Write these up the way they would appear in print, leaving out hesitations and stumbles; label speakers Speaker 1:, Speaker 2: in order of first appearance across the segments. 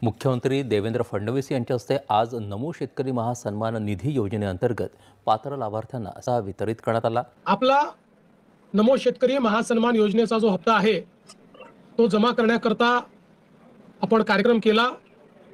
Speaker 1: मुख्यमंत्री देवेंद्र फडणवीस यांच्या हस्ते आज नमो शेतकरी महासन्मान निधी योजनेअंतर्गत पात्र लाभार्थ्यांना असा वितरित करण्यात आला।
Speaker 2: आपला नमो शेतकरी महासन्मान योजनेचा जो हप्ता आहे तो जमा करण्याकरता आपण कार्यक्रम केला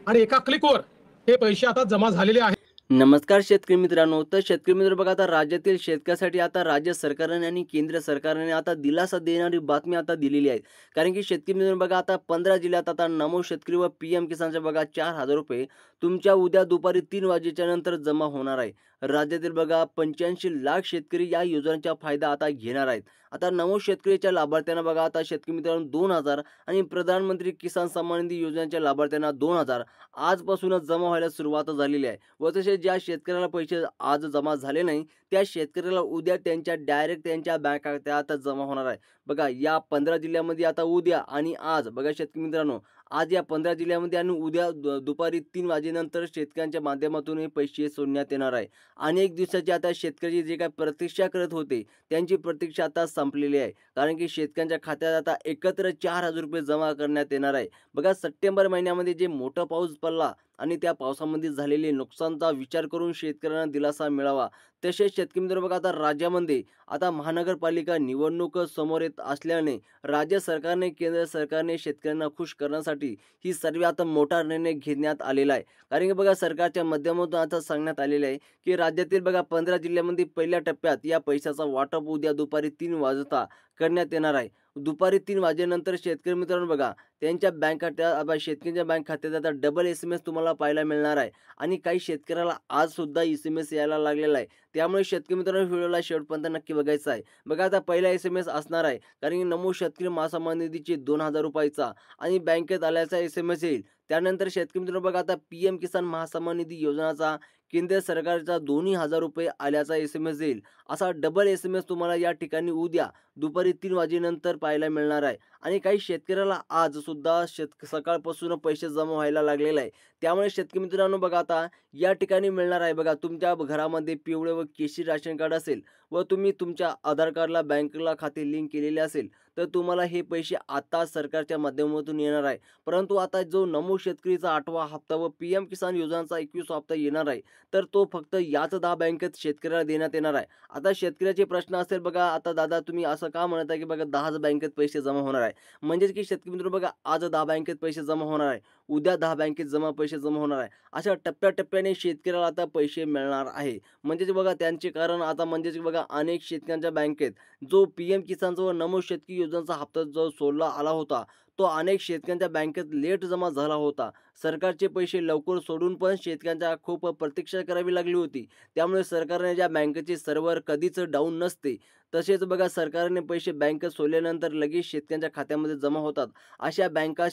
Speaker 2: आणि एका क्लिकवर हे पैसे आता जमा झालेले आहेत।
Speaker 3: नमस्कार शेतकरी मित्रांनो, तर शेतकरी मित्र बघा, आता राज्यातील शेतकऱ्यासाठी आता राज्य सरकारने आणि केंद्र सरकारने आता दिलासा देणारी बातमी आता दिलेली आहे। कारण की शेतकरी मित्र बघा, आता 15 जिल्ह्यात आता नमो शेतकरी व पीएम किसानचे बघा 4,000 रुपये तुमच्या उद्या दुपारी 3 वाजेच्या नंतर जमा होणार आहे। राज्यातील बघा 85 लाख शेतकरी या योजनेचा फायदा आता घेणार आहेत। आता नमो शेतकरीच्या लाभार्थ्यांना बघा, आता शेतकरी मित्रांनो 2,000 आणि प्रधानमंत्री किसान सन्मान निधी योजनेच्या लाभार्थ्यांना 2,000 आजपासूनच जमा व्हायला सुरुवात झालेली आहे। व तसेच ज्या शेतकऱ्याला पैसे आज जमा झाले नाही त्या शेतकऱ्याला उद्या त्यांच्या डायरेक्ट त्यांच्या बँक खात्यात जमा होणार आहे। बघा, या 15 जिल्ह्यामध्ये आता उद्या आणि आज बघा शेतकरी मित्रांनो, आज या 15 जिल्ह्यामध्ये आणि उद्या दुपारी 3 वाजेनंतर शेतकऱ्यांच्या माध्यमातून हे पैसे सोडण्यात येणार आहे। अनेक दिवसाचे आता शेतकरी जे काय प्रतीक्षा करत होते त्यांची प्रतीक्षा आता संपलेली आहे। कारण की शेतकऱ्यांच्या खात्यात आता एकत्र 4,000 रुपये जमा करण्यात येणार आहे। बघा, सप्टेंबर महिन्यामध्ये जे मोठा पाऊस पडला आणि त्या पावसामध्ये झालेले नुकसानचा विचार करून शेतकऱ्यांना दिलासा मिळावा। तसेच शेतकरी मित्र बघा, आता राज्यामध्ये आता महानगरपालिका निवडणूक समोर येत असल्याने राज्य सरकारने केंद्र सरकारने शेतकऱ्यांना खुश करण्यासाठी ही सर्व आता मोठा निर्णय घेण्यात आलेला आहे। कारण की बघा, सरकारच्या माध्यमातून आता सांगण्यात आलेले आहे की राज्यातील बघा 15 जिल्ह्यामध्ये पहिल्या टप्प्यात या पैशाचा वाटप उद्या दुपारी 3 वाजता करण्यात येणार आहे। दुपारी 3 वाजेनंतर शेतकरी मित्रांनो बघा, त्यांच्या बँक खात्यात शेतकऱ्यांच्या बँक खात्यात आता डबल SMS तुम्हाला पाहायला मिळणार आहे। आणि काही शेतकऱ्याला आज सुद्धा SMS यायला लागलेला आहे। त्यामुळे शेतकरी मित्रांनो व्हिडिओला शेवटपर्यंत नक्की बघायचा आहे। बघा, आता पहिला SMS असणार आहे, कारण की नमो शेतकरी महासन्मान निधीचे 2,000 रुपयाचा आणि बँकेत आल्याचा SMS येईल। त्यानंतर शेतकरी मित्रांनो बघा, आता पीएम किसान महासन्मान निधी योजनाचा केंद्र सरकारचा 2,000 रुपये आल्याचा SMS येईल। असा डबल SMS तुम्हाला या ठिकाणी उद्या दुपारी 3 वाजेनंतर पाहायला मिळणार आहे। आणि काही शेतकऱ्याला आज सुद्धा सकाळपासून पैसे जमा व्हायला लागलेले आहे। त्यामुळे शेतकरी मित्रांनो बघा, आता या ठिकाणी मिळणार आहे बघा, तुमच्या घरामध्ये पिवळे व केशरी राशन कार्ड असेल व तुम्ही तुमच्या आधार कार्डला बँकेला खाते लिंक केलेले असेल तर तुम्हाला हे पैसे आता सरकारच्या माध्यमातून येणार आहे। परंतु आता जो नमो शेतकरीचा 8वा हप्ता व पीएम किसान योजनाचा 21वा हप्ता येणार आहे तर तो फक्त याच 10 बँकेत शेतकऱ्याला देण्यात येणार आहे। आता शेतकऱ्याचे प्रश्न असेल बघा, आता दादा तुम्ही असं का म्हणत आहे की बघा 10 बँकेत पैसे जमा होणार आहे, म्हणजेच की शेतकरी मित्र बघा, आज 10 बँकेत पैसे जमा होणार आहे, उद्या 10 बँकेत पैसे जमा होणार आहे। अशा टप्प्याटप्प्याने शेतकऱ्याला आता पैसे मिळणार आहे। म्हणजेच बघा, त्यांचे कारण आता म्हणजेच बघा, अनेक शेतकऱ्यांच्या बँकेत जो पीएम किसानचा व नमो शेतकरी योजनेचा हप्ता जो सोडला आला होता तो अनेक शेतकऱ्यांच्या बँकेत लेट जमा झाला होता। सरकारचे पैसे लवकर सोडून पण शेतकऱ्यांच्या खूप प्रतीक्षा करावी लागली होती। त्यामुळे सरकारने ज्या बँकेचे सर्व्हर कधीच डाऊन नसते, तसेच बघा सरकारने पैसे बँकेत सोडल्यानंतर लगेच शेतकऱ्यांच्या खात्यामध्ये जमा होतात, अशा बँका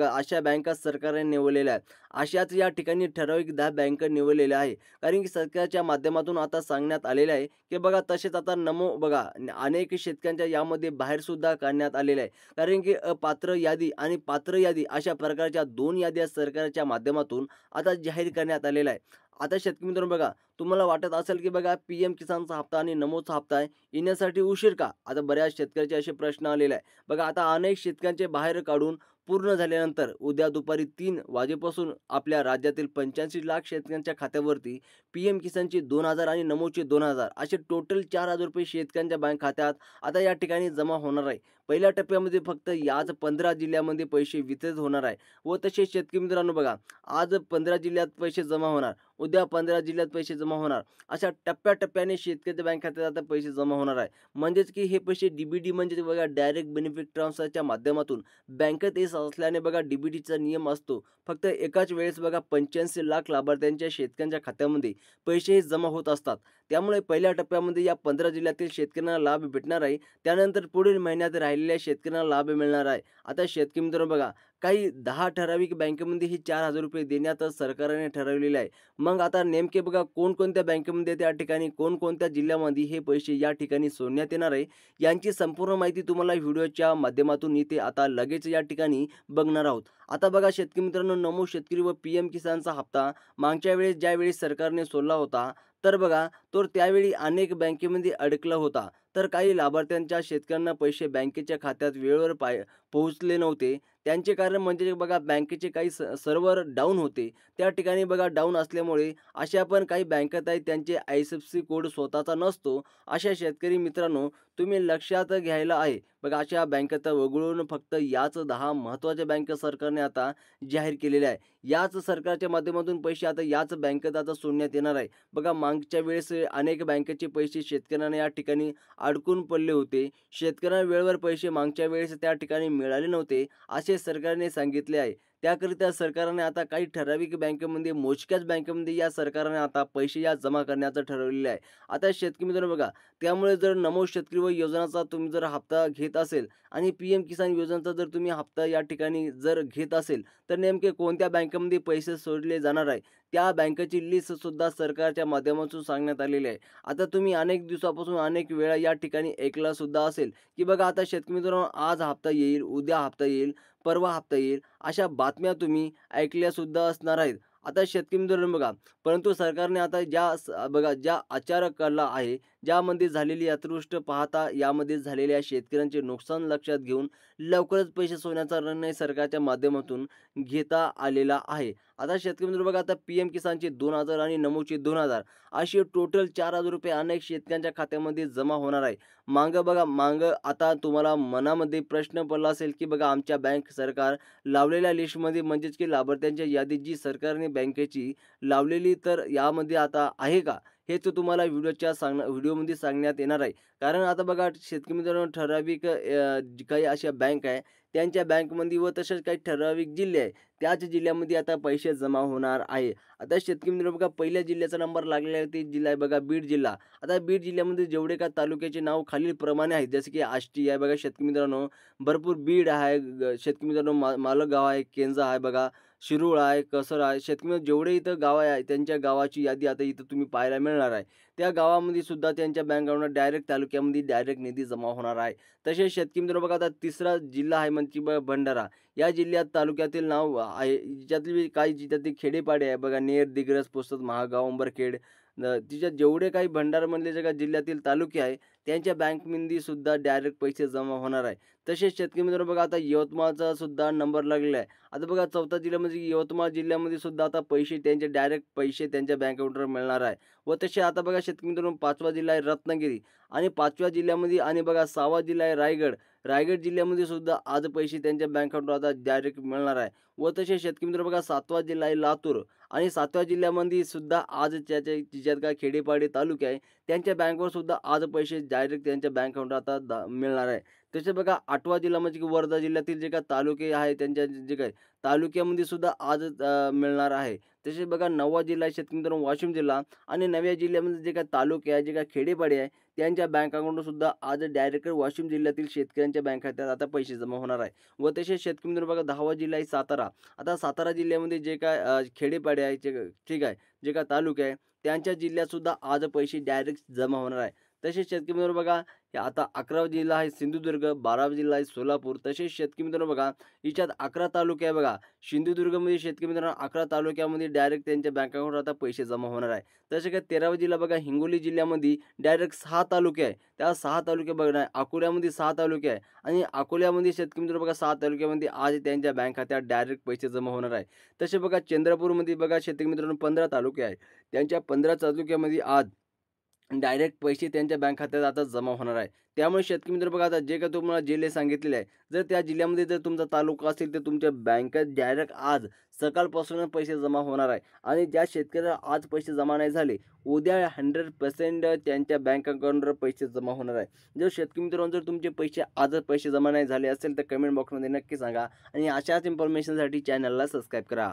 Speaker 3: अशा बँका सरकारने निवडलेल्या आहेत। अशाच या ठिकाणी ठराविक 10 बँका निवडलेल्या आहे। कारण की सरकारच्या माध्यमातून आता सांगण्यात आलेले आहे की बघा, तसेच आता नमो बघा अनेक शेतकऱ्यांच्या यामध्ये बाहेर सुद्धा काढण्यात आलेले आहे। कारण की अपात्र यादी आणि पात्र यादी अशा प्रकारच्या 2 याद्या सरकारच्या माध्यमातून आता जाहीर करण्यात आलेल्या आहे। आता शेतकरी मित्रांनो बघा, तुम्हाला वाटत असेल की बघा पीएम किसानचा हप्ता आणि नमोचा हप्ता येण्यासाठी उशीर का? आता बऱ्याच शेतकऱ्याचे असे प्रश्न आलेले आहे। बघा, आता अनेक शेतकऱ्यांचे बाहेर काढून पूर्ण झाल्यानंतर उद्या दुपारी 3 वाजेपासून आपल्या राज्यातील 85 लाख शेतकऱ्यांच्या खात्यावरती पीएम किसानचे 2,000 आणि नमोचे 2,000 असे टोटल 4,000 रुपये शेतकऱ्यांच्या बँक खात्यात आता या ठिकाणी जमा होणार आहे। पहिल्या टप्प्यामध्ये फक्त याच 15 जिल्ह्यामध्ये पैसे वितरित होणार आहे। व तसेच शेतकरी मित्रांनो बघा, आज 15 जिल्ह्यात पैसे जमा होणार, उद्या 15 जिल्ह्यात पैसे जमा होणार, अशा टप्प्याटप्प्याने शेतकऱ्याच्या बँक खात्यात आता पैसे जमा होणार आहे। म्हणजेच की हे पैसे डीबीटी म्हणजे बघा डायरेक्ट बेनिफिट ट्रान्सफरच्या माध्यमातून बँकेत येत असल्याने बघा डीबीटीचा नियम असतो, फक्त एकाच वेळेस बघा 85 लाख लाभार्थ्यांच्या शेतकऱ्यांच्या खात्यामध्ये पैसे जमा होत असतात। त्यामुळे पहिल्या टप्प्यामध्ये या 15 जिल्ह्यातील शेतकऱ्यांना लाभ भेटणार आहे। त्यानंतर पुढील महिन्यात राहिलेल्या शेतकऱ्यांना लाभ मिळणार आहे। आता शेतकरी मित्रांनो बघा, काही 10 ठराविक बँकेमध्ये हे 4,000 रुपये देण्यात सरकारने ठरवलेले आहे। मग आता नेमके बघा कोणकोणत्या बँकेमध्ये त्या ठिकाणी कोणकोणत्या जिल्ह्यामध्ये हे पैसे या ठिकाणी सोडण्यात येणार आहे यांची संपूर्ण माहिती तुम्हाला व्हिडिओच्या माध्यमातून इथे आता लगेच या ठिकाणी बघणार आहोत। आता बघा शेतकरी मित्रांनो, नमो शेतकरी व पीएम किसानचा हप्ता मागच्या वेळेस ज्यावेळी सरकारने सोडला होता तर बघा तो त्यावेळी अनेक बँकेमध्ये अडकला होता। तर काही लाभार्थ्यांच्या शेतकऱ्यांना पैसे बँकेच्या खात्यात वेळेवर पोहोचले नव्हते। त्यांचे कारण म्हणजे बघा बँकेचे काही सर्व्हर डाऊन होते. त्या ठिकाणी बघा डाऊन असल्यामुळे अशा पण काही बँकेत आहेत त्यांचे IFSC कोड स्वतःचा नसतो. अशा शेतकरी मित्रांनो, तुम्ही लक्षात घ्यायला आहे. बघा अशा बँकेत वगळून फक्त याच 10 महत्त्वाच्या बँका सरकारने आता जाहीर केलेल्या आहे. याच सरकारच्या माध्यमातून पैसे आता याच बँकेत आता सोडण्यात येणार आहे. बघा मागच्या वेळेस अनेक बँकेचे पैसे शेतकऱ्यांना या ठिकाणी अडकून पडले होते. शेतकऱ्यांना वेळेवर पैसे मागच्या वेळेस त्या ठिकाणी मिळाले नव्हते, असे सरकारने सांगितले आहे. त्याकरिता सरकारने आता काही ठराविक बँकेमध्ये, मोजक्याच बँकेमध्ये या सरकारने आता पैसे या जमा करण्याचं ठरवलेलं आहे. आता शेतकरी मित्रांनो बघा, त्यामुळे जर नमो शेतकरी व योजनाचा तुम्ही जर हप्ता घेत असेल आणि PM किसान योजनेचा जर तुम्ही हप्ता या ठिकाणी जर घेत असेल, तर नेमके कोणत्या बँकेमध्ये पैसे सोडले जाणार आहे, त्या बँकेची लिस्टसुद्धा सरकारच्या माध्यमातून सांगण्यात आलेली आहे. आता तुम्ही अनेक दिवसापासून अनेक वेळा या ठिकाणी ऐकलंसुद्धा असेल, की बघा आता शेतकरी मित्रांनो आज हप्ता येईल, उद्या हप्ता येईल, परवा हप्ता येईल, अशा बातम्या तुम्ही ऐकल्यासुद्धा असणार आहेत. आता शेतकरी मित्रांनो बघा, परंतु सरकारने आता बघा ज्या अचानकला आहे, ज्यामध्ये झालेली अतिवृष्टी पाहता यामध्ये झालेल्या शेतकऱ्यांचे नुकसान लक्षात घेऊन लवकरच पैसे सोडण्याचा निर्णय सरकारच्या माध्यमातून घेता आलेला आहे. आता शेतकरी मित्रांनो बघा, आता PM किसानचे 2,000 आणि नमोचे 2,000 असे टोटल ₹4,000 अनेक शेतकऱ्यांच्या खात्यामध्ये जमा होणार आहे. मागं आता तुम्हाला मनामध्ये प्रश्न पडला असेल, की बघा आमच्या बँक सरकार लावलेल्या लिस्टमध्ये म्हणजेच की लाभार्थ्यांच्या यादीत जी सरकारने बँकेची लावलेली, तर यामध्ये आता आहे का? हेच तुम्हाला व्हिडिओमध्ये सांगण्यात येणार आहे. कारण आता बघा शेतकरी मित्रांनो, ठराविक जी काही अशा बँक आहे, त्यांच्या बँकमध्ये व तसेच काही ठराविक जिल्हे आहे, त्याच जिल्ह्यामध्ये आता पैसे जमा होणार आहे. आता शेतकरी मित्रांनो बघा, पहिल्या जिल्ह्याचा नंबर लागलेला आहे, ते जिल्हा आहे बघा बीड जिल्हा. आता बीड जिल्ह्यामध्ये जेवढे काही तालुक्याचे नाव खालीलप्रमाणे आहेत, जसे की आष्टी आहे बघा शेतकरी मित्रांनो, भरपूर बीड आहे, शेतकरी मित्रांनो मालगाव आहे, केंजा आहे बघा, शिरूळ आहे, कसर आहे. शेतकरी मित्रांनो जेवढे इथं गाव आहे, त्यांच्या गावाची यादी आता इथं तुम्ही पाहायला मिळणार आहे. त्या गावामध्ये सुद्धा त्यांच्या बँक अकाउंटला डायरेक्ट तालुक्यामध्ये डायरेक्ट निधी जमा होणार आहे. तसेच शेतकरी मित्रांनो बघा, आता तिसरा जिल्हा आहे म्हणजे भंडारा. या जिल्ह्यात तालुक्यातील नाव आहे, ज्यातली काही जिल्ह्यातील खेडेपाडे आहे बघा, नेर, दिग्रस, पुसद, महागाव, उंबरखेड, तिच्यात जेवढे काही भंडारामधले जे काही जिल्ह्यातील तालुके आहे, त्यांच्या बँकमध्ये सुद्धा डायरेक्ट पैसे जमा होणार आहे. तसेच शेतकरी मित्रांनो बघा, आता यवतमाळचा सुद्धा नंबर लागलेला आहे. आता बघा चौथा जिल्हा म्हणजे यवतमाळ जिल्ह्यामध्ये सुद्धा आता पैसे त्यांचे डायरेक्ट पैसे त्यांच्या बँक अकाउंटवर मिळणार आहे. व तसे आता बघा शेतकरी मित्रांनो, 5वा जिल्हा आहे रत्नागिरी आणि 5व्या जिल्ह्यामध्ये आणि बघा 6वा जिल्हा आहे रायगड. रायगड जिल्ह्यामध्ये सुद्धा आज पैसे त्यांच्या बँक अकाउंटवर आता डायरेक्ट मिळणार आहे. व तसे शेतकरी मित्रांनो बघा 7वा जिल्हा आहे लातूर आणि 7व्या जिल्ह्यामध्ये सुद्धा आज ज्याच्यात काय खेडेपाडे तालुके आहे, त्यांच्या बँकवर सुद्धा आज पैसे डायरेक्ट त्यांच्या बँक अकाउंटवर आता मिळणार आहे. तसे बघा 8वा जिल्हा म्हणजे की वर्धा जिल्ह्यातील जे काही तालुके आहे, त्यांच्या जे काही तालुक्यामध्ये सुद्धा आज मिळणार आहे. तसेच बघा 9वा जिल्हा आहे शेतकरी मित्रांनो वाशिम जिल्हा आणि 9व्या जिल्ह्यामध्ये जे काही तालुके आहे, जे काही खेडेपाडे आहे, त्यांच्या बँक अकाउंटवर सुद्धा आज डायरेक्ट वाशिम जिल्ह्यातील शेतकऱ्यांच्या बँक खात्यात आता पैसे जमा होणार आहे. व तसेच शेतकरी मित्रांनो बघा 10वा जिल्हा आहे सातारा. आता सातारा जिल्ह्यामध्ये जे काय खेडेपाडे आहे, ठीक आहे, जे काय तालुके आहे, त्यांच्या जिल्ह्यात सुद्धा आज पैसे डायरेक्ट जमा होणार आहे. तसेच शेतकरी मित्रांनो बघा, हे आता 11वा जिल्हा आहे सिंधुदुर्ग, 12वा जिल्हा आहे सोलापूर. तसेच शेतकरी मित्रांनो बघा, याच्यात 11 तालुके आहे बघा. सिंधुदुर्गमध्ये शेतकरी मित्रांनो 11 तालुक्यामध्ये डायरेक्ट त्यांच्या बँक अकाउंटवर आता पैसे जमा होणार आहे. तसे काय 13वा जिल्हा बघा, हिंगोली जिल्ह्यामध्ये डायरेक्ट 6 तालुके आहे. त्या 6 तालुके बघा, अकोल्यामध्ये 6 तालुके आहे आणि अकोल्यामध्ये शेतकरी मित्रांनो बघा 6 तालुक्यामध्ये आज त्यांच्या बँक खात्यात डायरेक्ट पैसे जमा होणार आहे. तसे बघा चंद्रपूरमध्ये बघा शेतकरी मित्रांनो 15 तालुके आहेत. त्यांच्या 15 तालुक्यामध्ये आज डायरेक्ट पैसे त्यांच्या बँक खात्यात आता जमा होणार आहे. त्यामुळे शेतकरी मित्र बघा, आता जे काही तुम्हाला जिल्हे सांगितलेले आहे, जर त्या जिल्ह्यामध्ये जर तुमचा तालुका असेल, तर तुमच्या बँकेत डायरेक्ट आज सकाळपासूनच पैसे जमा होणार आहे. आणि ज्या शेतकऱ्याला आज पैसे जमा नाही झाले, उद्या 100% त्यांच्या बँक अकाउंटवर पैसे जमा होणार आहे. जर शेतकरी मित्रांनो, जर तुमचे पैसे आजच पैसे जमा नाही झाले असेल, तर कमेंट बॉक्समध्ये नक्की सांगा आणि अशाच इन्फॉर्मेशनसाठी चॅनलला सबस्क्राईब करा.